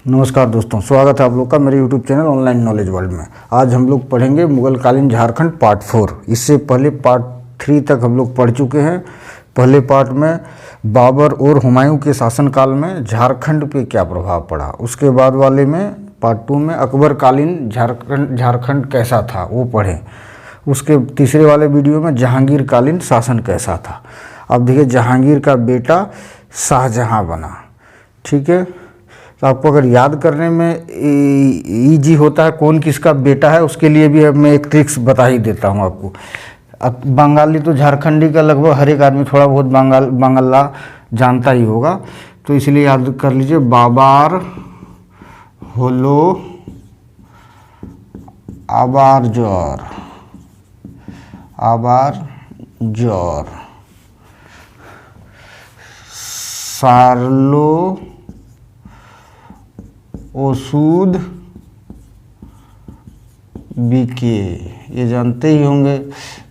नमस्कार दोस्तों, स्वागत है आप लोग का मेरे YouTube channel online knowledge world में। आज हम लोग पढ़ेंगे मुगलकालीन झारखंड पार्ट 4। इससे पहले पार्ट 3 तक हम लोग पढ़ चुके हैं। पहले पार्ट में बाबर और हुमायूं के शासनकाल में झारखंड पे क्या प्रभाव पड़ा, उसके बाद वाले में पार्ट 2 में अकबरकालीन झारखंड कैसा था वो पढ़ें। उसके तीसरे वाले वीडियो में जहांगीर कालीन शासन कैसा था। अब देखिए, जहांगीर का बेटा शाहजहां बना। ठीक है, तो आपको अगर याद करने में ईजी होता है कौन किसका बेटा है, उसके लिए भी अब मैं एक ट्रिक्स बता ही देता हूँ आपको। अब बंगाली तो झारखंडी का लगभग हर एक आदमी थोड़ा बहुत बांग्ला जानता ही होगा, तो इसलिए याद कर लीजिए। बाबर होलो आबार जोर सारलो ओसूद बीके, ये जानते ही होंगे।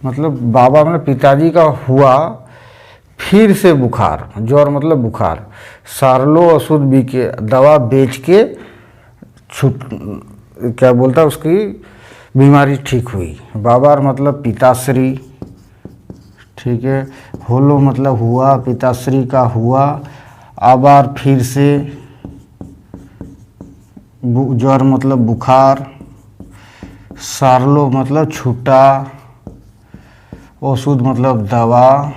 मतलब बाबा मतलब पिताजी का हुआ फिर से बुखार, ज्वर मतलब बुखार, सारलो ओसूद बीके, दवा बेच के छूट क्या बोलता उसकी बीमारी ठीक हुई। बाबर मतलब पिताश्री, ठीक है। होलो मतलब हुआ, पिताश्री का हुआ। आबार फिर से, ज्वर मतलब बुखार, सारलो मतलब छूटा, औषध मतलब दवा,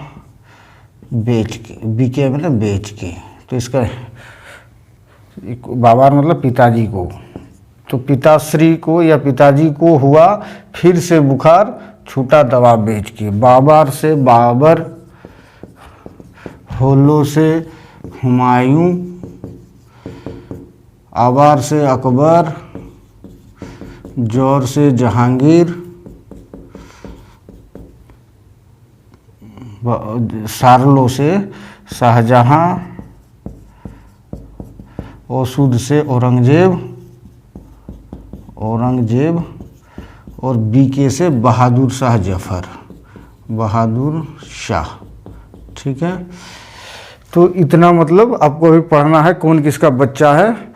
बेच के, बीके मतलब बेच के। तो इसका बाबर मतलब पिताजी को, तो पिताश्री को या पिताजी को हुआ फिर से बुखार, छूटा दवा बेच के। बाबर से बाबर, होलो से हुमायूं, आबार से अकबर, जोर से जहांगीर, सारलो से शाहजहां, ओसूद से औरंगजेब और बीके से बहादुर शाह जफर, बहादुर शाह। ठीक है, तो इतना मतलब आपको अभी पढ़ना है कौन किसका बच्चा है।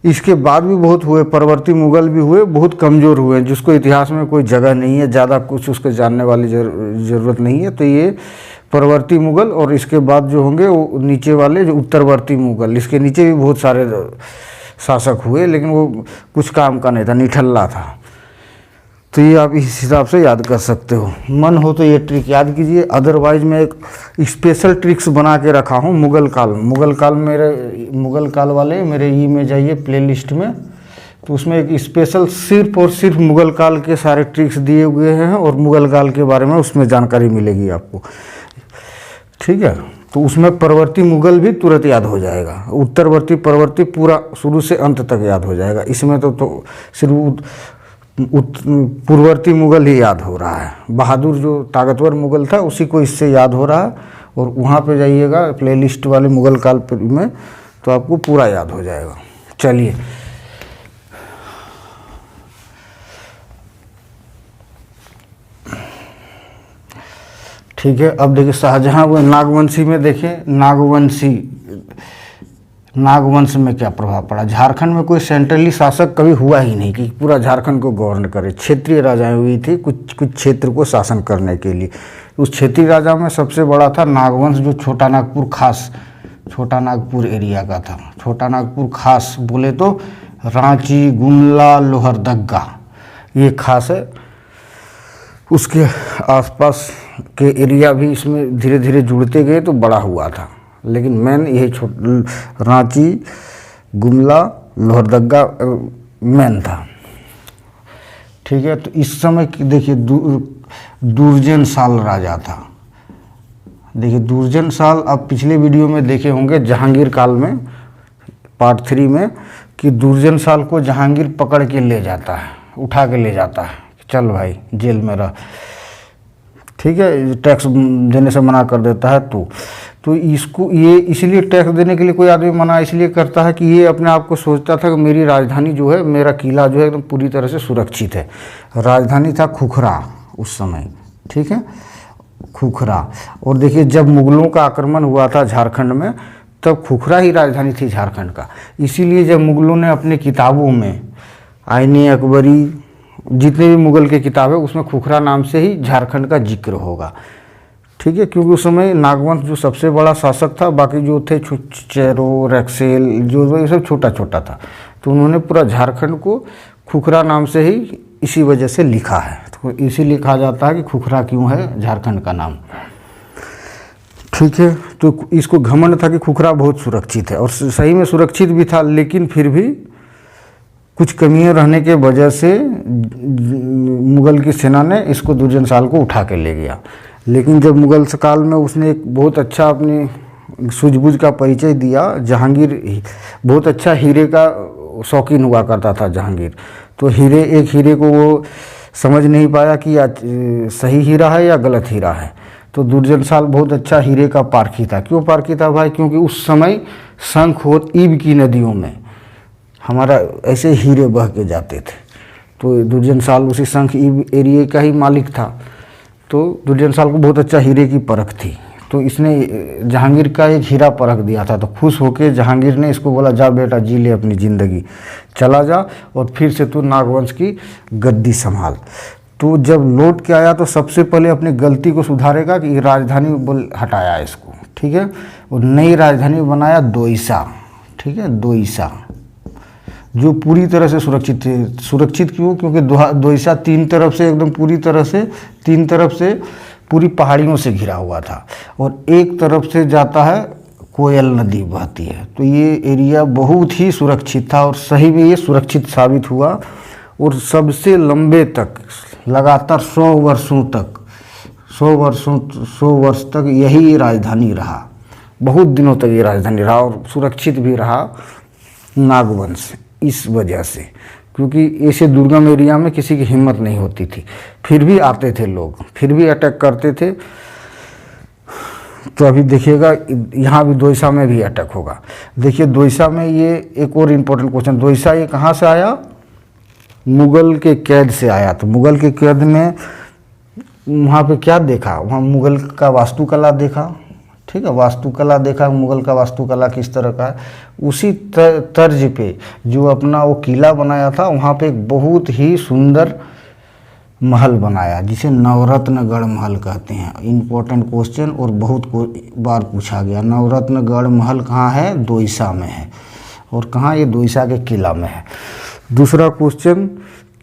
इसके बाद भी बहुत हुए, परवर्ती मुगल भी हुए, बहुत कमज़ोर हुए, जिसको इतिहास में कोई जगह नहीं है, ज़्यादा कुछ उसके जानने वाली ज़रूरत नहीं है। तो ये परवर्ती मुगल, और इसके बाद जो होंगे वो नीचे वाले जो उत्तरवर्ती मुगल, इसके नीचे भी बहुत सारे शासक हुए, लेकिन वो कुछ काम का नहीं था, निठल्ला था। तो ये आप इस हिसाब से याद कर सकते हो, मन हो तो ये ट्रिक याद कीजिए। अदरवाइज मैं एक स्पेशल ट्रिक्स बना के रखा हूँ मुगल काल वाले मेरे ई में जाइए प्लेलिस्ट में, तो उसमें एक स्पेशल सिर्फ और सिर्फ मुगल काल के सारे ट्रिक्स दिए हुए हैं, और मुगल काल के बारे में उसमें जानकारी मिलेगी आपको। ठीक है, तो उसमें परवर्ती मुगल भी तुरंत याद हो जाएगा, उत्तरवर्ती परवर्ती पूरा शुरू से अंत तक याद हो जाएगा। इसमें तो सिर्फ पूर्ववर्ती मुगल ही याद हो रहा है। बहादुर जो ताकतवर मुगल था उसी को इससे याद हो रहा है, और वहाँ पे जाइएगा प्लेलिस्ट वाले मुगल काल में, तो आपको पूरा याद हो जाएगा। चलिए, ठीक है। अब देखिए शाहजहां वो नागवंशी में, देखें नागवंश में क्या प्रभाव पड़ा। झारखंड में कोई सेंट्रली शासक कभी हुआ ही नहीं कि पूरा झारखंड को गवर्न करे। क्षेत्रीय राजाएं हुई थी कुछ क्षेत्र को शासन करने के लिए। उस क्षेत्रीय राजा में सबसे बड़ा था नागवंश, जो छोटा नागपुर एरिया का था। छोटा नागपुर खास बोले तो रांची, गुमला, लोहरदगा, ये खास है। उसके आसपास के एरिया भी इसमें धीरे धीरे जुड़ते गए तो बड़ा हुआ था, लेकिन मेन यही रांची, गुमला, लोहरदगा मेन था। ठीक है, तो इस समय देखिए दुर्जन साल राजा था। देखिए दुर्जन साल, आप पिछले वीडियो में देखे होंगे जहांगीर काल में पार्ट 3 में, कि दुर्जन साल को जहांगीर पकड़ के ले जाता है, उठा के ले जाता है, चल भाई जेल में रह। ठीक है, टैक्स देने से मना कर देता है। तो इसको ये इसलिए टैक्स देने के लिए कोई आदमी मना इसलिए करता है कि ये अपने आप को सोचता था कि मेरी राजधानी जो है, मेरा किला जो है एकदम पूरी तरह से सुरक्षित है। राजधानी था खुखरा उस समय। ठीक है, खुखरा। और देखिए जब मुगलों का आक्रमण हुआ था झारखंड में, तब खुखरा ही राजधानी थी झारखंड का। इसीलिए जब मुगलों ने अपने किताबों में आईने अकबरी जितने भी मुगल के किताब है उसमें खुखरा नाम से ही झारखंड का जिक्र होगा, ठीक है। क्योंकि उस समय नागवंश जो सबसे बड़ा शासक था, बाकी जो थे चेरो, रक्सेल, जो ये सब छोटा छोटा था, तो उन्होंने पूरा झारखंड को खुखरा नाम से ही इसी वजह से लिखा है। तो इसीलिए कहा जाता है कि खुखरा क्यों है झारखंड का नाम, ठीक है। तो इसको घमंड था कि खुखरा बहुत सुरक्षित है, और सही में सुरक्षित भी था, लेकिन फिर भी कुछ कमियां रहने के वजह से मुगल की सेना ने इसको दुर्जनशाल को उठा के ले गया। लेकिन जब मुगल काल में उसने एक बहुत अच्छा अपनी सूझबूझ का परिचय दिया। जहांगीर बहुत अच्छा हीरे का शौकीन हुआ करता था जहांगीर, तो एक हीरे को वो समझ नहीं पाया कि सही हीरा है या गलत हीरा है। तो दुर्जनशाल बहुत अच्छा हीरे का पारखी था। क्यों पारखी था भाई? क्योंकि उस समय शंख और ईब की नदियों में हमारा ऐसे हीरे बह के जाते थे। तो दुर्जनशाल उसी शंख ईब एरिया का ही मालिक था। तो दुर्जनशाल को बहुत अच्छा हीरे की परख थी। तो इसने जहांगीर का एक हीरा परख दिया था। तो खुश होकर जहांगीर ने इसको बोला, जा बेटा जी ले अपनी ज़िंदगी, चला जा और फिर से तू नागवंश की गद्दी संभाल। तो जब लौट के आया तो सबसे पहले अपनी गलती को सुधारेगा कि राजधानी बोल हटाया इसको, ठीक है। और नई राजधानी बनाया दोईसा, ठीक है, दोईसा, जो पूरी तरह से सुरक्षित थी। सुरक्षित क्यों? क्योंकि दोईसा तीन तरफ से एकदम पूरी तरह से तीन तरफ से पूरी पहाड़ियों से घिरा हुआ था, और एक तरफ से जाता है कोयल नदी बहती है। तो ये एरिया बहुत ही सुरक्षित था, और सही में ये सुरक्षित साबित हुआ। और सबसे लंबे तक लगातार 100 वर्ष तक यही राजधानी रहा। बहुत दिनों तक ये राजधानी रहा और सुरक्षित भी रहा नागवंश इस वजह से, क्योंकि ऐसे दुर्गम एरिया में किसी की हिम्मत नहीं होती थी। फिर भी आते थे लोग, फिर भी अटैक करते थे। तो अभी देखिएगा यहाँ भी दोईसा में भी अटैक होगा। देखिए दोईसा में ये एक और इम्पोर्टेंट क्वेश्चन, दोईसा ये कहाँ से आया? मुगल के कैद से आया। तो मुगल के कैद में वहाँ पे क्या देखा? वहाँ मुगल का वास्तुकला देखा, ठीक है, वास्तुकला देखा, मुगल का वास्तुकला किस तरह का है। उसी तर्ज पे जो अपना वो किला बनाया था, वहाँ पे एक बहुत ही सुंदर महल बनाया जिसे नवरत्नगढ़ महल कहते हैं। इम्पोर्टेंट क्वेश्चन और बहुत बार पूछा गया। नवरत्नगढ़ महल कहाँ है? दोईसा में है। और कहाँ? ये दोईसा के किला में है। दूसरा क्वेश्चन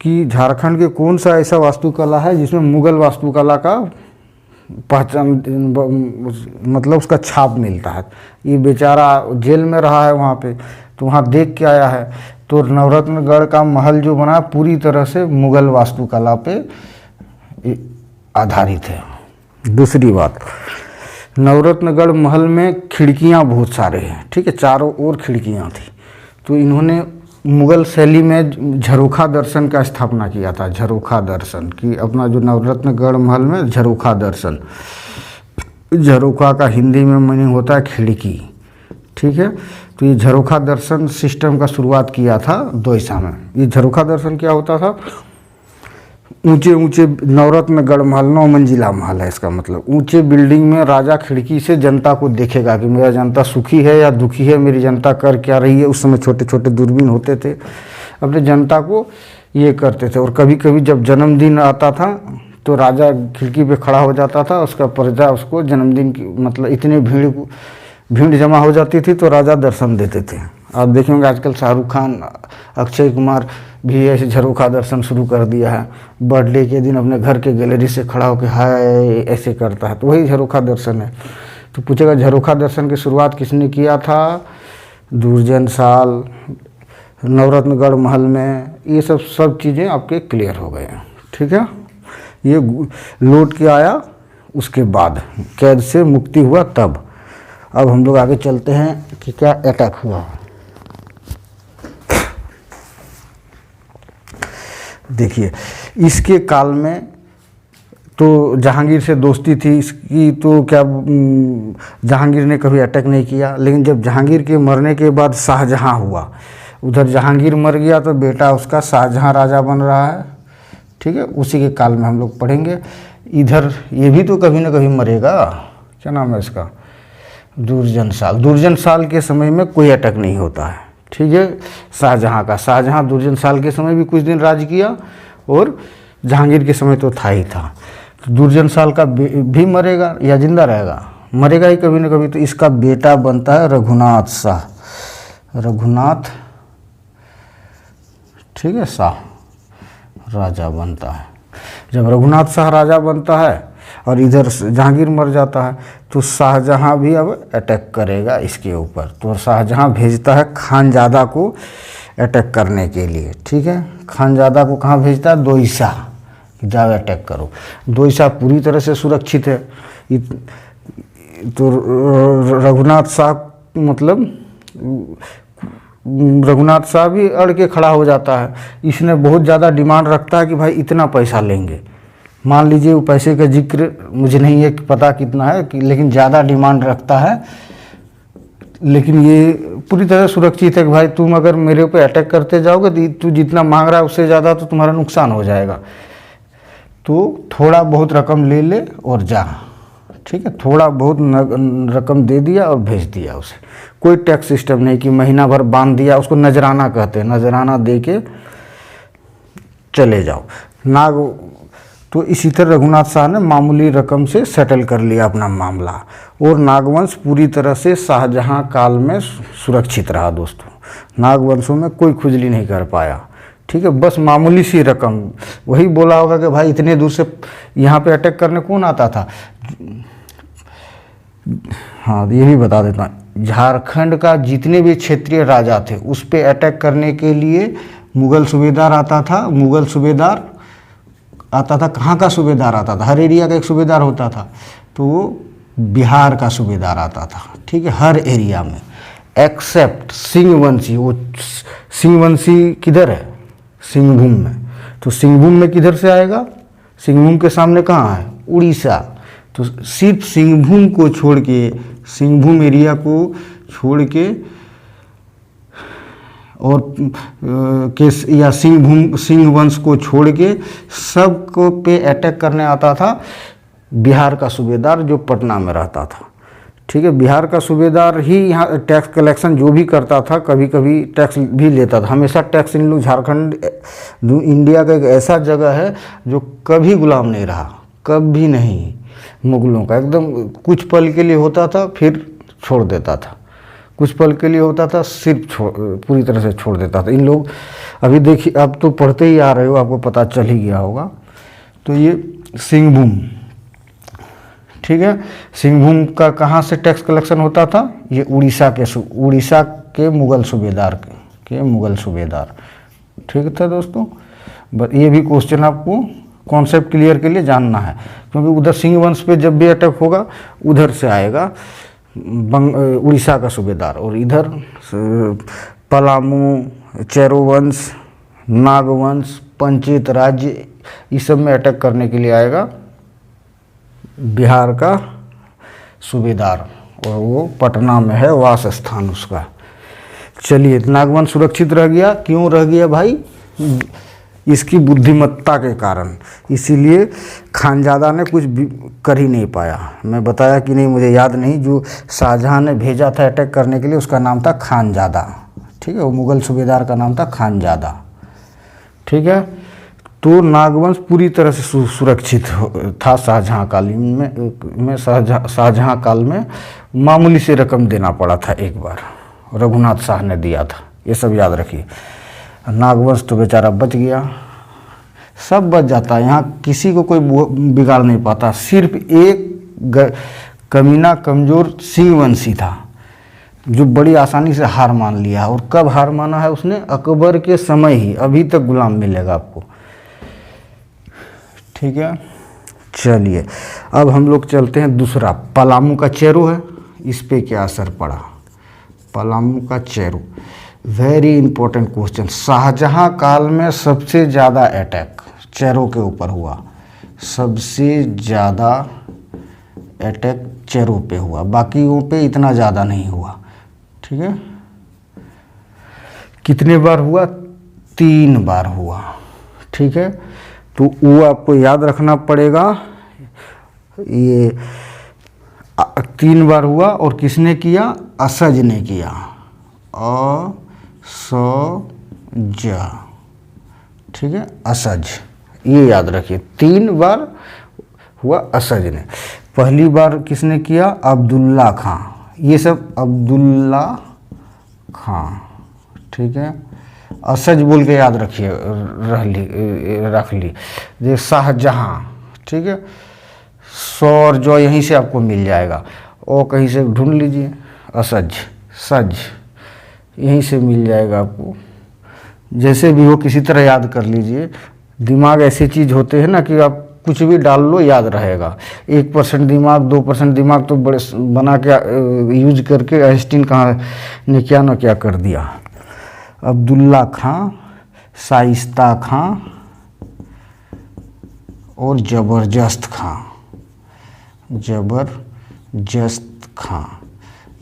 कि झारखंड के कौन सा ऐसा वास्तुकला है जिसमें मुगल वास्तुकला का पहचान, मतलब उसका छाप मिलता है। ये बेचारा जेल में रहा है वहाँ पे, तो वहाँ देख के आया है। तो नवरत्नगढ़ का महल जो बना पूरी तरह से मुगल वास्तुकला पे आधारित है। दूसरी बात, नवरत्नगढ़ महल में खिड़कियाँ बहुत सारे हैं, ठीक है, चारों ओर खिड़कियाँ थी। तो इन्होंने मुगल शैली में झरोखा दर्शन का स्थापना किया था। झरोखा दर्शन की अपना जो नवरत्नगढ़ महल में झरोखा दर्शन, झरोखा का हिंदी में मीनिंग होता है खिड़की, ठीक है। तो ये झरोखा दर्शन सिस्टम का शुरुआत किया था दोईसा में। ये झरोखा दर्शन क्या होता था? ऊंचे ऊंचे नवरत्नगढ़ महल 9 मंजिला महल है, इसका मतलब ऊंचे बिल्डिंग में राजा खिड़की से जनता को देखेगा कि मेरा जनता सुखी है या दुखी है, मेरी जनता कर क्या रही है। उस समय छोटे छोटे दूरबीन होते थे, अपने जनता को ये करते थे। और कभी कभी जब जन्मदिन आता था तो राजा खिड़की पे खड़ा हो जाता था, उसका प्रजा उसको जन्मदिन की, मतलब इतनी भीड़ जमा हो जाती थी तो राजा दर्शन देते थे। आप देखेंगे आजकल शाहरुख खान, अक्षय कुमार भी ऐसे झरोखा दर्शन शुरू कर दिया है। बर्थडे के दिन अपने घर के गैलरी से खड़ा होकर हाय ऐसे करता है, तो वही झरोखा दर्शन है। तो पूछेगा झरोखा दर्शन की शुरुआत किसने किया था? दुर्जनशाल, नवरत्नगढ़ महल में। ये सब चीज़ें आपके क्लियर हो गए हैं, ठीक है। ये लौट के आया, उसके बाद कैद से मुक्ति हुआ तब। अब हम लोग आगे चलते हैं कि क्या अटैक हुआ। देखिए इसके काल में तो जहांगीर से दोस्ती थी इसकी, तो क्या जहांगीर ने कभी अटैक नहीं किया। लेकिन जब जहांगीर के मरने के बाद शाहजहां हुआ, उधर जहांगीर मर गया तो बेटा उसका शाहजहां राजा बन रहा है, ठीक है। उसी के काल में हम लोग पढ़ेंगे। इधर ये भी तो कभी ना कभी मरेगा, क्या नाम है इसका, दुर्जन साल के समय में कोई अटैक नहीं होता है, ठीक है। शाहजहाँ दुर्जन साल के समय भी कुछ दिन राज किया और जहांगीर के समय तो था ही था। तो दुर्जन साल का भी मरेगा या जिंदा रहेगा, मरेगा ही कभी ना कभी। तो इसका बेटा बनता है रघुनाथ शाह, रघुनाथ, ठीक है, शाह राजा बनता है। जब रघुनाथ शाह राजा बनता है और इधर जहांगीर मर जाता है तो शाहजहाँ भी अब अटैक करेगा इसके ऊपर। तो शाहजहाँ भेजता है खानजादा को अटैक करने के लिए, ठीक है। खानजादा को कहाँ भेजता है? दोईसा, जाओ अटैक करो। दोईसा पूरी तरह से सुरक्षित है। तो रघुनाथ शाह मतलब रघुनाथ शाह भी अड़ के खड़ा हो जाता है। इसने बहुत ज़्यादा डिमांड रखता है कि भाई इतना पैसा लेंगे। मान लीजिए वो पैसे का जिक्र मुझे नहीं है पता कितना है लेकिन ज़्यादा डिमांड रखता है। लेकिन ये पूरी तरह सुरक्षित है कि भाई तुम अगर मेरे ऊपर अटैक करते जाओगे तो तू जितना मांग रहा है उससे ज़्यादा तो तुम्हारा नुकसान हो जाएगा। तो थोड़ा बहुत रकम ले ले और जा, ठीक है। थोड़ा बहुत रकम दे दिया और भेज दिया उसे। कोई टैक्स सिस्टम नहीं कि महीना भर बांध दिया, उसको नजराना कहते हैं, नजराना दे के चले जाओ। तो इसी तरह रघुनाथ शाह ने मामूली रकम से सेटल कर लिया अपना मामला और नागवंश पूरी तरह से शाहजहाँ काल में सुरक्षित रहा। दोस्तों, नागवंशों में कोई खुजली नहीं कर पाया, ठीक है। बस मामूली सी रकम, वही बोला होगा कि भाई इतने दूर से यहाँ पे अटैक करने कौन आता था। हाँ, ये भी बता देता हूँ, झारखंड का जितने भी क्षेत्रीय राजा थे उस पे अटैक करने के लिए मुगल सूबेदार आता था। मुगल सूबेदार आता था, कहाँ का सूबेदार आता था? हर एरिया का एक सूबेदार होता था। तो वो बिहार का सूबेदार आता था, ठीक है, हर एरिया में, एक्सेप्ट सिंहवंशी। वो सिंहवंशी किधर है? सिंहभूम में। तो सिंहभूम में किधर से आएगा? सिंहभूम के सामने कहाँ है? उड़ीसा। तो सिर्फ सिंहभूम को छोड़ के, सिंहभूम एरिया को छोड़ के और या सिंह वंश को छोड़ के सबको पे अटैक करने आता था बिहार का सूबेदार जो पटना में रहता था, ठीक है। बिहार का सूबेदार ही यहाँ टैक्स कलेक्शन जो भी करता था, कभी कभी टैक्स भी लेता था। हमेशा टैक्स इन लोग, झारखंड इंडिया का एक ऐसा जगह है जो कभी गुलाम नहीं रहा, कभी नहीं मुगलों का। एकदम कुछ पल के लिए होता था फिर छोड़ देता था, कुछ पल के लिए होता था सिर्फ पूरी तरह से छोड़ देता था। इन लोग अभी देखिए, अब तो पढ़ते ही आ रहे हो, आपको पता चल ही गया होगा। तो ये सिंहभूम, ठीक है। सिंहभूम का कहाँ से टैक्स कलेक्शन होता था? ये उड़ीसा के मुगल सूबेदार, ठीक था दोस्तों। बट ये भी क्वेश्चन आपको कॉन्सेप्ट क्लियर के लिए जानना है, क्योंकि उधर सिंह वंश पे जब भी अटैक होगा उधर से आएगा उड़ीसा का सूबेदार, और इधर पलामू, चेरोवंश, नागवंश, पंचित राज्य, इस सब में अटैक करने के लिए आएगा बिहार का सूबेदार, और वो पटना में है वास स्थान उसका। चलिए, नागवंश सुरक्षित रह गया। क्यों रह गया भाई? इसकी बुद्धिमत्ता के कारण। इसीलिए खानजादा ने कुछ कर ही नहीं पाया। मैं बताया कि नहीं, मुझे याद नहीं, जो शाहजहाँ ने भेजा था अटैक करने के लिए उसका नाम था खानजादा, ठीक है। वो मुगल सूबेदार का नाम था खानजादा, ठीक है। तो नागवंश पूरी तरह से सुरक्षित था शाहजहाँ काल में। शाहजहाँ काल में मामूली से रकम देना पड़ा था, एक बार रघुनाथ शाह ने दिया था, ये सब याद रखिए। नागवंश तो बेचारा बच गया, सब बच जाता है, यहाँ किसी को कोई बिगाड़ नहीं पाता। सिर्फ एक कमीना कमज़ोर सिंहवंशी था जो बड़ी आसानी से हार मान लिया। और कब हार माना है उसने? अकबर के समय ही। अभी तक गुलाम मिलेगा आपको, ठीक है। चलिए, अब हम लोग चलते हैं दूसरा। पलामू का चेरो है, इस पे क्या असर पड़ा? पलामू का Chero, very important question. Shah Jahan काल में सबसे ज़्यादा अटैक चेरो के ऊपर हुआ, सबसे ज़्यादा अटैक चेरो पे हुआ, बाकियों पे इतना ज़्यादा नहीं हुआ, ठीक है। कितने बार हुआ? 3 बार हुआ, ठीक है। तो वो आपको याद रखना पड़ेगा। ये 3 बार हुआ और किसने किया? असज ने किया। असज, ठीक है, असज, ये याद रखिए 3 बार हुआ असज ने। पहली बार किसने किया? अब्दुल्ला खां। ये सब अब्दुल्ला खां, ठीक है। असज बोल के याद रखिए, रख ली। ये शाहजहां, ठीक है। सौर जो यहीं से आपको मिल जाएगा, और कहीं से ढूंढ लीजिए। असज, सज, यहीं से मिल जाएगा आपको। जैसे भी हो किसी तरह याद कर लीजिए। दिमाग ऐसी चीज़ होते हैं ना कि आप कुछ भी डाल लो याद रहेगा। 1% दिमाग, 2% दिमाग तो बड़े बना के यूज करके आइंस्टीन कहाँ ने क्या ना क्या कर दिया। अब्दुल्ला खां, शाइस्ता खां और ज़बरदस्त खां। ज़बरदस्त खां,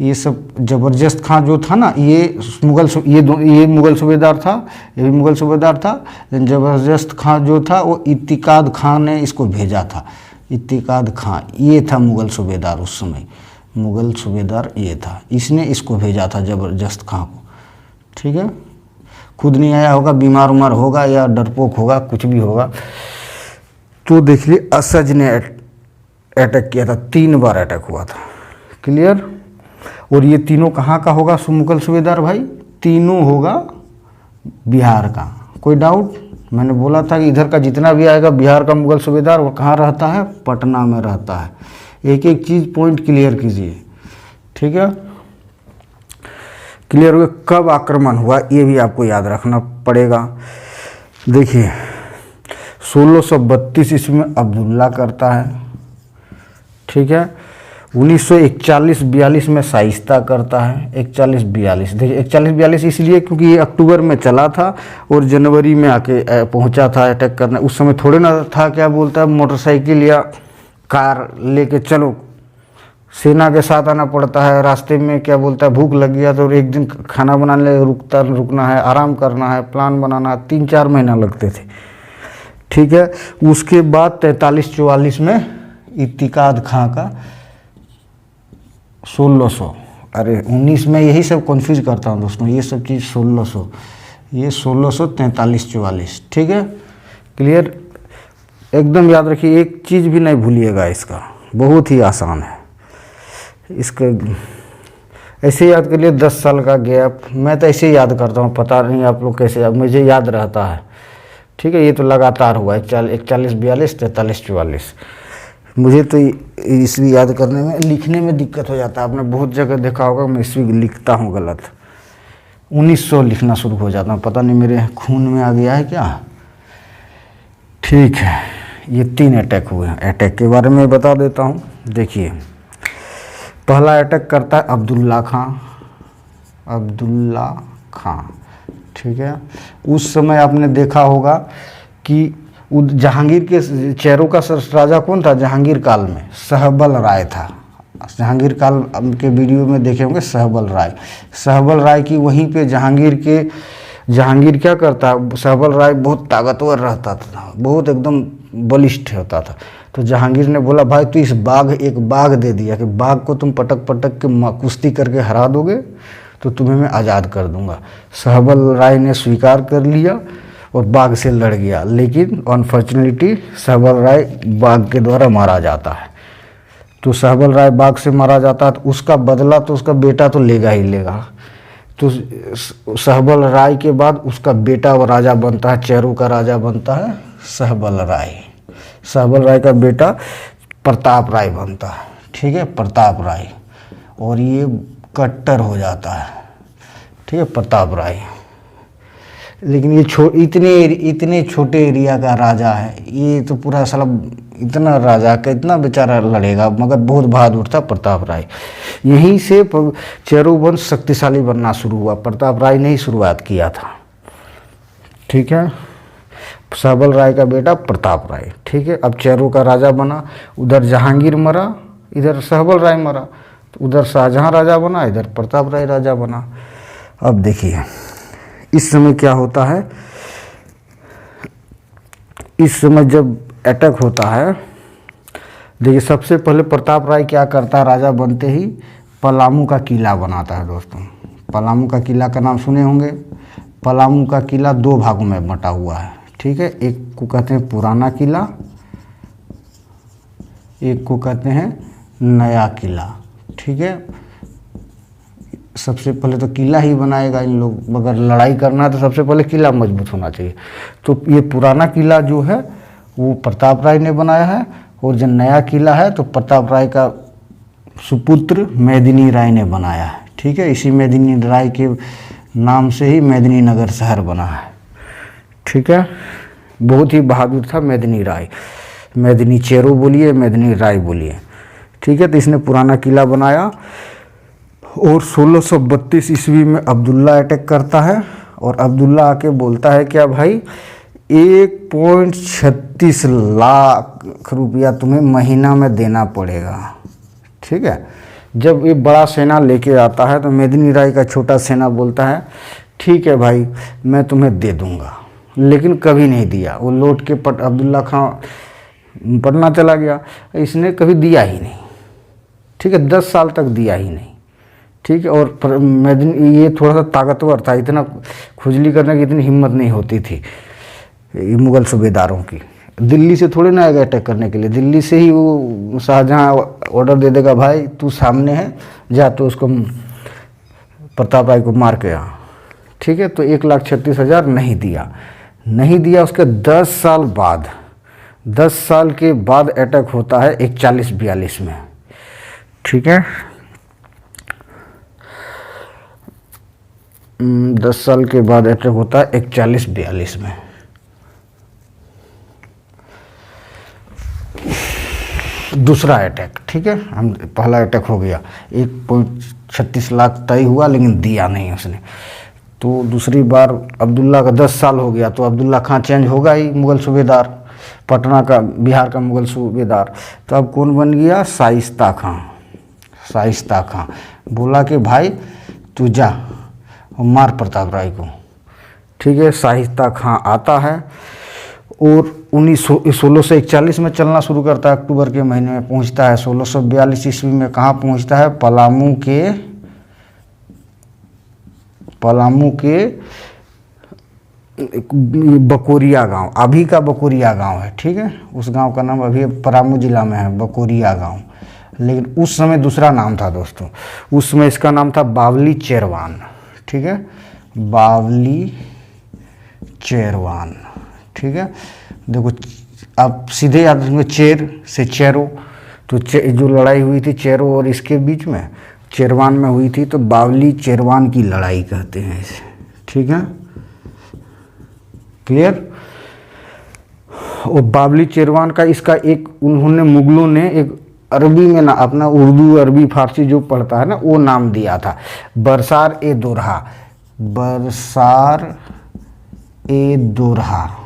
ये सब ज़बरदस्त खां जो था ना, ये मुग़ल सूबेदार था, ये भी मुग़ल सूबेदार था। लेकिन ज़बरदस्त खां जो था वो इत्तिकाद खां ने इसको भेजा था। इत्तिकाद खां ये था मुग़ल सूबेदार उस समय, मुग़ल सूबेदार ये था, इसने इसको भेजा था ज़बरदस्त खां को, ठीक है। खुद नहीं आया होगा, बीमार उमार होगा या डरपोक होगा, कुछ भी होगा। तो देखिए असज ने अटैक किया था, 3 बार अटैक हुआ था, क्लियर। और ये तीनों कहाँ का होगा मुग़ल सूबेदार भाई? तीनों होगा बिहार का। कोई डाउट? मैंने बोला था कि इधर का जितना भी आएगा बिहार का मुग़ल सूबेदार वो कहाँ रहता है? पटना में रहता है। एक एक चीज़ पॉइंट क्लियर कीजिए, ठीक है। क्लियर हुआ? कब आक्रमण हुआ ये भी आपको याद रखना पड़ेगा। देखिए 1632 ईस्वी में अब्दुल्ला करता है, ठीक है। 1941-42 में शाइस्ता करता है। 41-42, देखिए 41-42 इसलिए क्योंकि ये अक्टूबर में चला था और जनवरी में आके पहुंचा था अटैक करने। उस समय थोड़े ना था क्या बोलता है मोटरसाइकिल या कार लेके चलो, सेना के साथ आना पड़ता है। रास्ते में क्या बोलता है भूख लग गया तो एक दिन खाना बनाने रुकना है, आराम करना है, प्लान बनाना, 3-4 महीना लगते थे, ठीक है। उसके बाद 43-44 में इत्तिकाद खां का 1600, अरे 19 में यही सब कन्फ्यूज करता हूँ दोस्तों, ये सब चीज़ 1600, ये 1643-44, ठीक है। क्लियर? एकदम याद रखिए, एक चीज़ भी नहीं भूलिएगा इसका, बहुत ही आसान है। इसका ऐसे याद कर लिए 10 साल का गैप, मैं तो ऐसे याद करता हूँ, पता नहीं आप लोग कैसे, मुझे याद रहता है, ठीक है। ये तो लगातार हुआ है 41-42, 43-44। मुझे तो ईस्वी याद करने में, लिखने में दिक्कत हो जाता है। आपने बहुत जगह देखा होगा मैं ईस्वी लिखता हूँ गलत, 1900 लिखना शुरू हो जाता हूँ, पता नहीं मेरे खून में आ गया है क्या, ठीक है। ये 3 अटैक हुए हैं। अटैक के बारे में बता देता हूँ। देखिए पहला अटैक करता है अब्दुल्ला खां, अब्दुल्ला खां, ठीक है। उस समय आपने देखा होगा कि जहांगीर के चेहरों का राजा कौन था? जहांगीर काल में सहबल राय था। जहांगीर काल के वीडियो में देखे होंगे, सहबल राय, सहबल राय की वहीं पे जहांगीर क्या करता, सहबल राय बहुत ताकतवर रहता था, बहुत एकदम बलिष्ठ होता था। तो जहांगीर ने बोला भाई तू एक बाघ दे दिया कि बाघ को तुम पटक पटक के कुश्ती करके हरा दोगे तो तुम्हें मैं आज़ाद कर दूंगा। सहबल राय ने स्वीकार कर लिया और बाघ से लड़ गया, लेकिन अनफॉर्चुनेटली सहबल राय बाघ के द्वारा मारा जाता है। तो सहबल राय बाघ से मारा जाता है तो उसका बदला तो उसका बेटा तो लेगा ही लेगा। तो सहबल राय के बाद उसका बेटा वो राजा बनता है, चेरू का राजा बनता है सहबल राय। सहबल राय का बेटा प्रताप राय बनता है, ठीक है, प्रताप राय। और ये कट्टर हो जाता है, ठीक है, प्रताप राय। लेकिन ये इतने छोटे एरिया का राजा है, ये तो पूरा साला इतना राजा का इतना बेचारा लड़ेगा, मगर बहुत बहादुर था प्रताप राय। यहीं से चेरू वंश शक्तिशाली बनना शुरू हुआ, प्रताप राय ने ही शुरुआत किया था, ठीक है। सहबल राय का बेटा प्रताप राय, ठीक है। अब चेरू का राजा बना, उधर जहांगीर मरा, इधर सहबल राय मरा, तो उधर शाहजहां राजा बना, इधर प्रताप राय राजा बना। अब देखिए इस समय क्या होता है, इस समय जब अटैक होता है देखिए सबसे पहले प्रताप राय क्या करता है, राजा बनते ही पलामू का किला बनाता है दोस्तों। पलामू का किला का नाम सुने होंगे। पलामू का किला दो भागों में बंटा हुआ है, ठीक है। एक को कहते हैं पुराना किला, एक को कहते हैं नया किला, ठीक है। सबसे पहले तो किला ही बनाएगा इन लोग, अगर लड़ाई करना है तो सबसे पहले किला मजबूत होना चाहिए। तो ये पुराना किला जो है वो प्रताप राय ने बनाया है, और जो नया किला है तो प्रताप राय का सुपुत्र मेदिनी राय ने बनाया है, ठीक है। इसी मेदिनी राय के नाम से ही मेदिनी नगर शहर बना है, ठीक है। बहुत ही बहादुर था मेदिनी राय, मेदिनी चेरो बोलिए, मेदिनी राय बोलिए, ठीक है। तो इसने पुराना किला बनाया, और 1632 ईस्वी में अब्दुल्ला अटैक करता है, और अब्दुल्ला आके बोलता है क्या भाई 1.36 लाख रुपया तुम्हें महीना में देना पड़ेगा, ठीक है। जब ये बड़ा सेना लेके आता है तो मेदिनी राय का छोटा सेना बोलता है ठीक है भाई मैं तुम्हें दे दूंगा, लेकिन कभी नहीं दिया। वो लौट के अब्दुल्ला खां पटना चला गया, इसने कभी दिया ही नहीं, ठीक है। 10 साल तक दिया ही नहीं, ठीक है। और मेदिनी ये थोड़ा सा ताकतवर था, इतना खुजली करने की इतनी हिम्मत नहीं होती थी मुग़ल सूबेदारों की। दिल्ली से थोड़े ना आएगा अटैक करने के लिए, दिल्ली से ही वो शाहजहाँ ऑर्डर दे देगा भाई तू सामने है जा, तो उसको प्रताप राय को मार के आ, ठीक है। तो 1,36,000 नहीं दिया, नहीं दिया। उसके 10 साल बाद, 10 साल के बाद अटैक होता है 41-42 में, ठीक है। 10 साल के बाद अटैक होता है 41-42 में। दूसरा अटैक, ठीक है। हम पहला अटैक हो गया, 1.36 लाख तय हुआ लेकिन दिया नहीं उसने। तो दूसरी बार अब्दुल्ला का 10 साल हो गया, तो अब्दुल्ला खां चेंज होगा ही मुग़ल सूबेदार, पटना का बिहार का मुग़ल सूबेदार। तो अब कौन बन गया, शाइस्ता खां। शाइस्ता खां बोला कि भाई तू जा और मार प्रताप राय को, ठीक है। शाइस्ता खां आता है और 1641 में चलना शुरू करता है, अक्टूबर के महीने में पहुंचता है। 1642 ईस्वी में कहाँ पहुंचता है, पलामू के बकोरिया गांव, अभी का बकोरिया गांव है, ठीक है। उस गांव का नाम अभी पलामू जिला में है, बकोरिया गांव, लेकिन उस समय दूसरा नाम था दोस्तों। उस समय इसका नाम था बावली चेरवान, ठीक है, बावली चेरवान, ठीक है। देखो आप सीधे याद रखेंगे चेर से चेरो, तो जो लड़ाई हुई थी चेरो और इसके बीच में चेरवान में हुई थी, तो बावली चेरवान की लड़ाई कहते हैं इसे, ठीक है, क्लियर। और बावली चेरवान का इसका एक उन्होंने मुगलों ने एक अरबी में ना अपना उर्दू अरबी फारसी जो पढ़ता है ना वो नाम दिया था, बरसार ए दोरहा, बरसार ए दोरहा।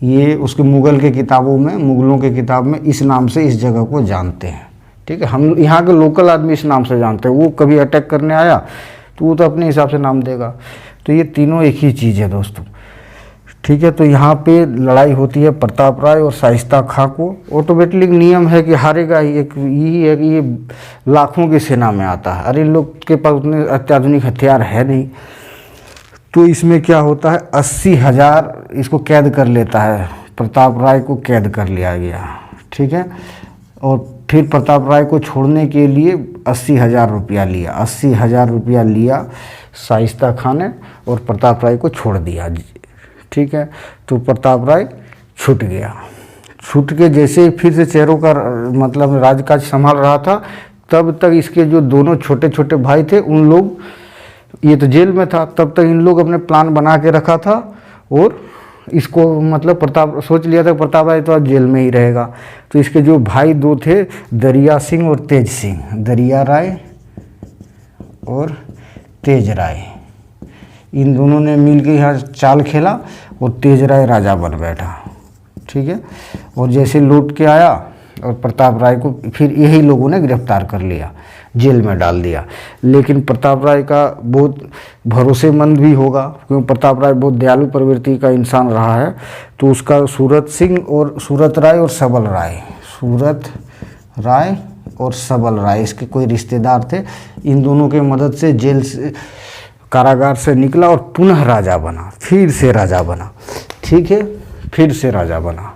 ये उसके मुग़ल के किताबों में, मुग़लों के किताब में इस नाम से इस जगह को जानते हैं, ठीक है। हम यहाँ के लोकल आदमी इस नाम से जानते हैं, वो कभी अटैक करने आया तो वो तो अपने हिसाब से नाम देगा। तो ये तीनों एक ही चीज़ है दोस्तों, ठीक है। तो यहाँ पे लड़ाई होती है प्रताप राय और शाइस्ता खां को। ऑटोमेटिक नियम है कि हारेगा ही, एक यही है कि ये लाखों की सेना में आता है, अरे इन लोग के पास उतने अत्याधुनिक हथियार है नहीं। तो इसमें क्या होता है 80,000 इसको कैद कर लेता है, प्रताप राय को कैद कर लिया गया, ठीक है। और फिर प्रताप राय को छोड़ने के लिए 80,000 रुपया लिया, 80,000 रुपया लिया शाइस्ता खां ने और प्रताप राय को छोड़ दिया, ठीक है। तो प्रताप राय छूट गया, छूट के जैसे फिर से चेरों का मतलब राजकाज संभाल रहा था, तब तक इसके जो दोनों छोटे छोटे भाई थे उन लोग, ये तो जेल में था, तब तक इन लोग अपने प्लान बना के रखा था और इसको मतलब प्रताप सोच लिया था प्रताप राय तो आज जेल में ही रहेगा। तो इसके जो भाई दो थे दरिया सिंह और तेज सिंह, दरिया राय और तेज राय, इन दोनों ने मिल के यहाँ चाल खेला और तेज राय राजा बन बैठा, ठीक है। और जैसे लौट के आया और प्रताप राय को फिर यही लोगों ने गिरफ्तार कर लिया, जेल में डाल दिया। लेकिन प्रताप राय का बहुत भरोसेमंद भी होगा, क्योंकि प्रताप राय बहुत दयालु प्रवृत्ति का इंसान रहा है। तो उसका सूरत सिंह और सूरत राय और सबल राय, सूरत राय और सबल राय, इसके कोई रिश्तेदार थे। इन दोनों के मदद से जेल से, कारागार से निकला और पुनः राजा बना, फिर से राजा बना। ठीक है, फिर से राजा बना,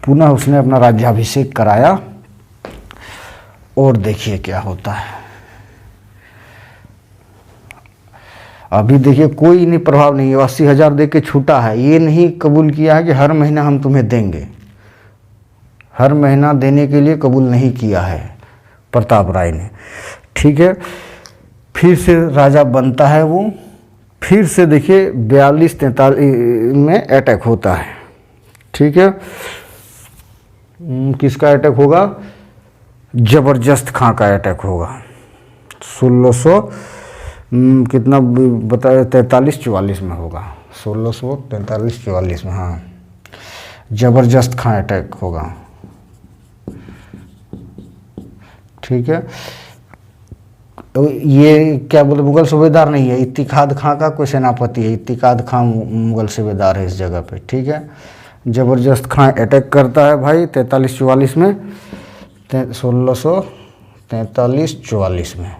पुनः उसने अपना राज्याभिषेक कराया। और देखिए क्या होता है। अभी देखिए कोई इन्हें प्रभाव नहीं है, 80,000 दे के छूटा है। ये नहीं कबूल किया है कि हर महीना हम तुम्हें देंगे, हर महीना देने के लिए कबूल नहीं किया है प्रताप राय ने। ठीक है, फिर से राजा बनता है वो। फिर से देखिए 42-43 में अटैक होता है। ठीक है, किसका अटैक होगा? जबरदस्त खां का अटैक होगा। 1600 कितना बताया, 43-44 में होगा, 1643-44 में। हाँ, जबरदस्त खां अटैक होगा। ठीक है, तो ये क्या बोले, मुगल सूबेदार नहीं है, इत्तिखाद खां का कोई सेनापति है। इत्तिखाद खां मुगल सूबेदार है इस जगह पे। ठीक है, जबरदस्त खां अटैक करता है भाई 43-44 में, 1643-44 में।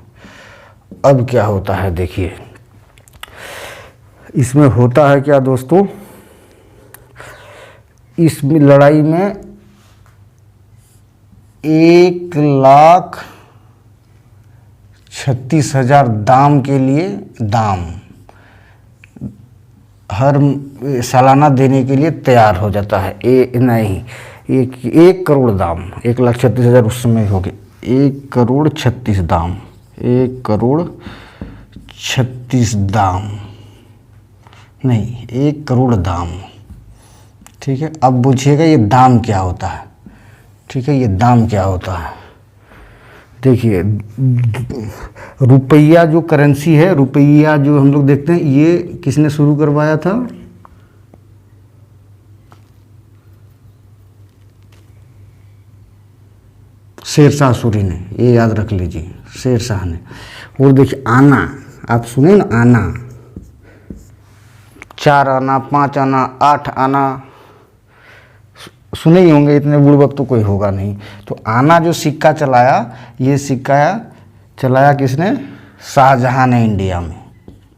अब क्या होता है देखिए, इसमें होता है क्या दोस्तों, इस लड़ाई में 1,36,000 दाम के लिए, दाम हर सालाना देने के लिए तैयार हो जाता है। नहीं, 1 करोड़ दाम, 1,36,000 उस समय हो गए, 1,36,000 दाम, 1,36,000 दाम नहीं, 1 करोड़ दाम। ठीक है, अब पूछिएगा ये दाम क्या होता है। ठीक है, ये दाम क्या होता है देखिए, रुपया जो करेंसी है, रुपया जो हम लोग देखते हैं, ये किसने शुरू करवाया था? शेरशाह सूरी ने, ये याद रख लीजिए, शेरशाह ने। और देखिए आना, आप सुने ना, आना, 4 आना, 5 आना, 8 आना, सुने ही होंगे, इतने बुड़बक तो कोई होगा नहीं। तो आना जो सिक्का चलाया, ये सिक्का चलाया किसने? शाहजहां ने इंडिया में।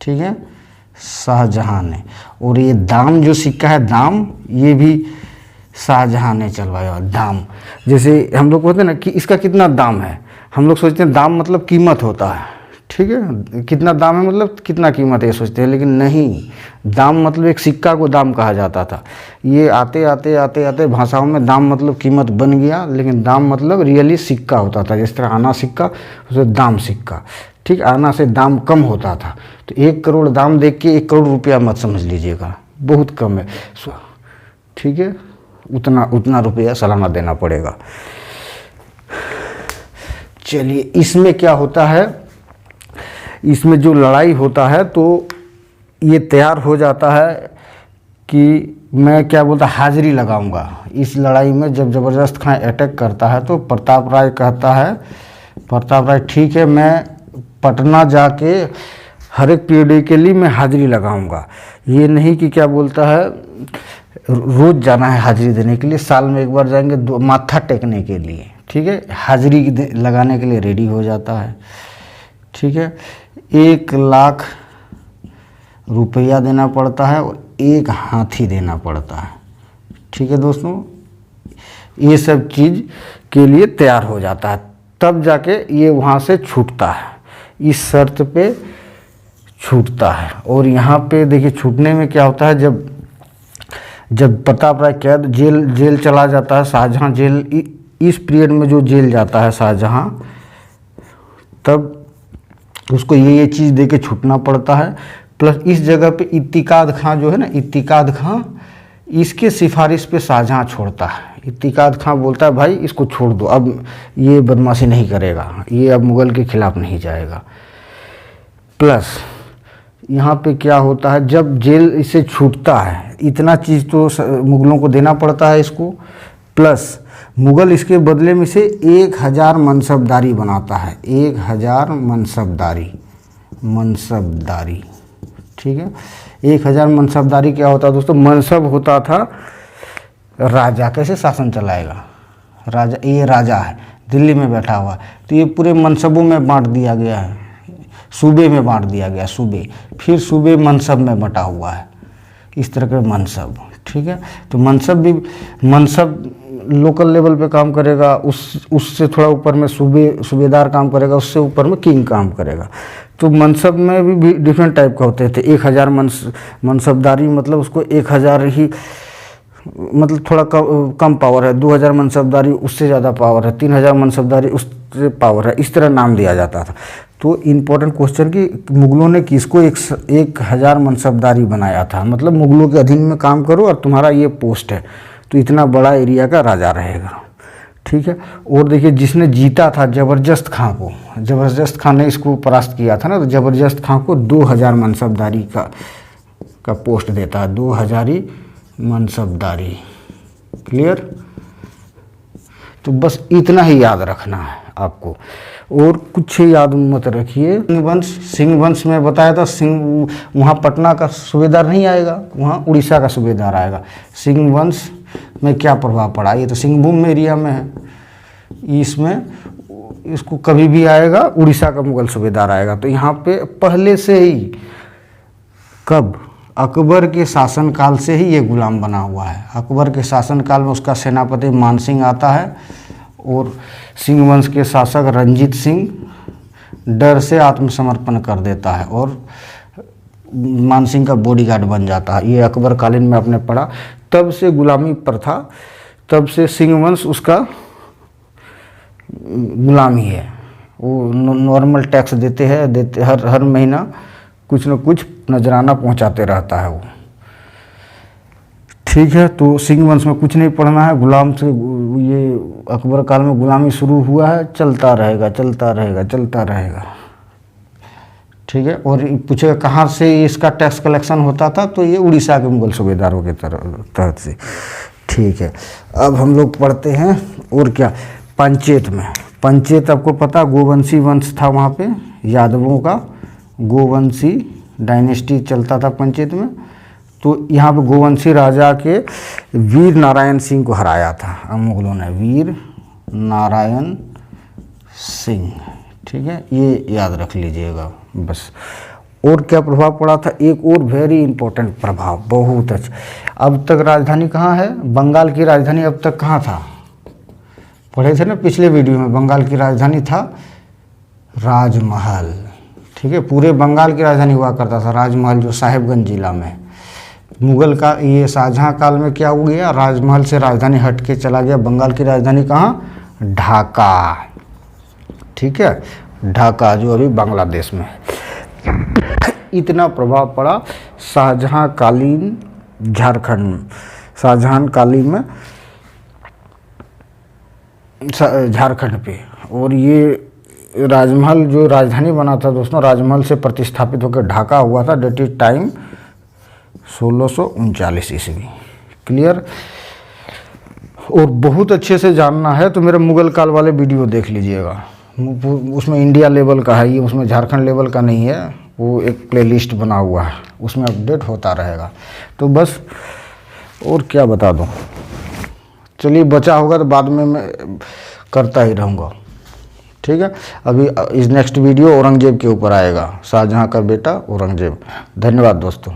ठीक है, शाहजहां ने। और ये दाम जो सिक्का है, दाम, ये भी शाहजहां ने चलवाया। दाम जैसे हम लोग कहते हैं ना कि इसका कितना दाम है, हम लोग सोचते हैं दाम मतलब कीमत होता है। ठीक है, कितना दाम है मतलब कितना कीमत है, ये सोचते हैं, लेकिन नहीं, दाम मतलब एक सिक्का को दाम कहा जाता था। ये आते आते आते आते भाषाओं में दाम मतलब कीमत बन गया, लेकिन दाम मतलब रियली सिक्का होता था। जिस तरह आना सिक्का, उसे दाम सिक्का। ठीक, आना से दाम कम होता था। तो 1 करोड़ दाम देख के 1 करोड़ रुपया मत समझ लीजिएगा, बहुत कम है। ठीक है, उतना रुपया सालाना देना पड़ेगा। चलिए, इसमें क्या होता है, इसमें जो लड़ाई होता है तो ये तैयार हो जाता है कि मैं क्या बोलता, हाजिरी लगाऊंगा इस लड़ाई में। जब जबरदस्त खां अटैक करता है तो प्रताप राय कहता है, प्रताप राय ठीक है, मैं पटना जाके हर एक पीढ़ी के लिए मैं हाजिरी लगाऊंगा। ये नहीं कि क्या बोलता है रोज़ जाना है हाजिरी देने के लिए, साल में एक बार जाएंगे, माथा टेकने के लिए। ठीक है, हाजिरी लगाने के लिए रेडी हो जाता है। ठीक है, 1 लाख रुपया देना पड़ता है और 1 हाथी देना पड़ता है। ठीक है दोस्तों, ये सब चीज़ के लिए तैयार हो जाता है, तब जाके ये वहाँ से छूटता है, इस शर्त पे छूटता है। और यहाँ पे देखिए छूटने में क्या होता है, जब प्रताप राय कैद जेल चला जाता है, शाहजहां जेल, इस पीरियड में जो जेल जाता है शाहजहां, तब उसको ये चीज़ दे के छूटना पड़ता है। प्लस इस जगह पे इत्तिकाद खां जो है ना, इत्तिकाद खां, इसके सिफारिश पे शाहजहां छोड़ता है। इत्तिकाद खां बोलता है भाई इसको छोड़ दो, अब ये बदमाशी नहीं करेगा, ये अब मुग़ल के खिलाफ नहीं जाएगा। प्लस यहाँ पे क्या होता है, जब जेल इसे छूटता है, इतना चीज़ तो मुग़लों को देना पड़ता है इसको, प्लस मुग़ल इसके बदले में से 1000 मनसबदारी बनाता है, 1000 मनसबदारी। ठीक है, 1000 मनसबदारी क्या होता है दोस्तों, मनसब होता था राजा कैसे शासन चलाएगा, राजा, ये राजा है, दिल्ली में बैठा हुआ है। तो ये पूरे मनसबों में बांट दिया गया है, सूबे में बांट दिया गया, सूबे, फिर सूबे मनसब में बटा हुआ है, इस तरह के मनसब। ठीक है, तो मनसब भी, मनसब लोकल लेवल पे काम करेगा, उससे थोड़ा ऊपर में सूबेदार काम करेगा, उससे ऊपर में किंग काम करेगा। तो मनसब में भी डिफरेंट टाइप का होते थे। 1000 मनसबदारी मतलब उसको 1000 ही, मतलब थोड़ा कम पावर है। 2000 मनसबदारी उससे ज़्यादा पावर है। 3000 मनसबदारी उससे पावर है, इस तरह नाम दिया जाता था। तो इम्पोर्टेंट क्वेश्चन कि मुगलों ने किसको 1000 मनसबदारी बनाया था, मतलब मुगलों के अधीन में काम करो और तुम्हारा ये पोस्ट है, तो इतना बड़ा एरिया का राजा रहेगा। ठीक है, और देखिए जिसने जीता था ज़बरदस्त खां को, ज़बरदस्त खां ने इसको परास्त किया था ना, तो ज़बरदस्त खां को 2000 मनसबदारी का पोस्ट देता है, 2000 ही मनसबदारी। क्लियर? तो बस इतना ही याद रखना है आपको, और कुछ याद मत रखिए। सिंह वंश में बताया था, सिंह वहाँ पटना का सूबेदार नहीं आएगा, वहाँ उड़ीसा का सूबेदार आएगा। सिंह वंश में क्या प्रभाव पड़ा, ये तो सिंहभूम एरिया में है, इसमें इसको कभी भी आएगा उड़ीसा का मुगल सूबेदार आएगा। तो यहाँ पे पहले से ही, कब, अकबर के शासनकाल से ही ये गुलाम बना हुआ है। अकबर के शासनकाल में उसका सेनापति मानसिंह आता है, और सिंह वंश के शासक रंजीत सिंह डर से आत्मसमर्पण कर देता है और मानसिंह का बॉडीगार्ड बन जाता है। ये अकबर कालीन में आपने पढ़ा। तब से गुलामी प्रथा, तब से सिंह वंश उसका गुलामी है। वो नॉर्मल टैक्स देते हर महीना कुछ न कुछ नजराना पहुंचाते रहता है वो। ठीक है, तो सिंह वंश में कुछ नहीं पढ़ना है। गुलाम से, ये अकबर काल में गुलामी शुरू हुआ है, चलता रहेगा चलता रहेगा चलता रहेगा। ठीक है, और पूछेगा कहाँ से इसका टैक्स कलेक्शन होता था, तो ये उड़ीसा के मुगल सूबेदारों के तहत से। ठीक है, अब हम लोग पढ़ते हैं और क्या, पंचेत में। पंचेत आपको पता, गोवंशी वंश था वहाँ पे, यादवों का गोवंशी डायनेस्टी चलता था पंचेत में। तो यहाँ पे गोवंशी राजा के वीर नारायण सिंह को हराया था मुगलों ने, वीर नारायण सिंह। ठीक है, ये याद रख लीजिएगा बस। और क्या प्रभाव पड़ा था, एक और वेरी इंपॉर्टेंट प्रभाव, बहुत अच्छा। अब तक राजधानी कहाँ है, बंगाल की राजधानी अब तक कहाँ था, पढ़े थे ना पिछले वीडियो में, बंगाल की राजधानी था राजमहल। ठीक है, पूरे बंगाल की राजधानी हुआ करता था राजमहल, जो साहेबगंज जिला में। मुगल का ये शाहजहां काल में क्या हो गया, राजमहल से राजधानी हट के चला गया, बंगाल की राजधानी कहाँ, ढाका। ठीक है, ढाका जो अभी बांग्लादेश में है। इतना प्रभाव पड़ा शाहजहां कालीन झारखंड, शाहजहां कालीन में झारखंड पे। और ये राजमहल जो राजधानी बना था दोस्तों, राजमहल से प्रतिस्थापित होकर ढाका हुआ था। डेट इज टाइम 1639 ईस्वी। क्लियर? और बहुत अच्छे से जानना है तो मेरे मुगल काल वाले वीडियो देख लीजिएगा, उसमें इंडिया लेवल का है ये, उसमें झारखंड लेवल का नहीं है। वो एक प्लेलिस्ट बना हुआ है, उसमें अपडेट होता रहेगा। तो बस और क्या बता दूं, चलिए बचा होगा तो बाद में मैं करता ही रहूँगा। ठीक है, अभी इस नेक्स्ट वीडियो औरंगजेब के ऊपर आएगा, शाहजहां का बेटा औरंगजेब। धन्यवाद दोस्तों।